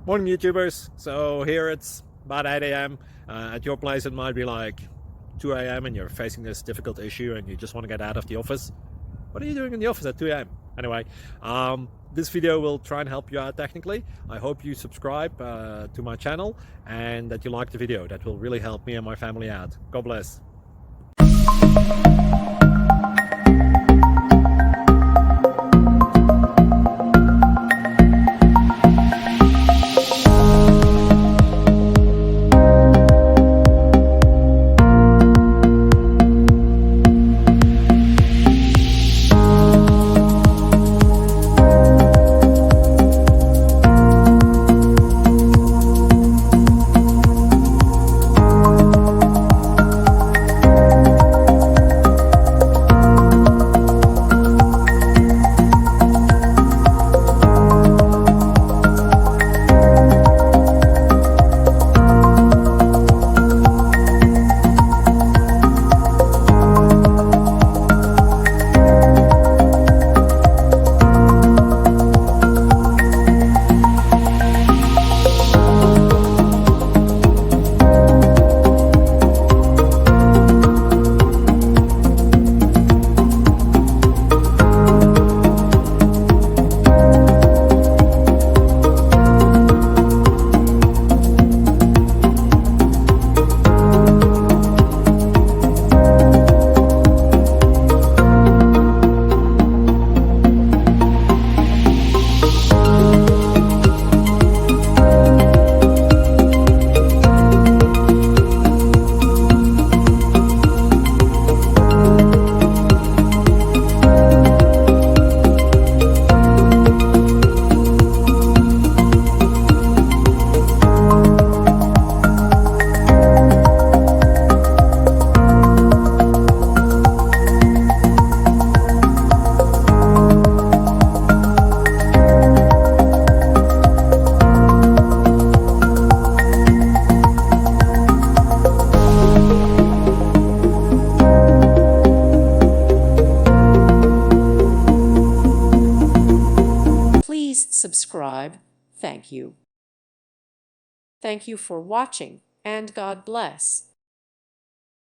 Morning YouTubers. So here it's about 8 a.m. At your place it might be like 2 a.m. and you're facing this difficult issue and you just want to get out of the office. What are you doing in the office at 2 a.m.? Anyway, this video will try and help you out technically. I hope you subscribe to my channel and that you like the video. That will really help me and my family out. God bless. Please subscribe. Thank you. Thank you for watching, and God bless.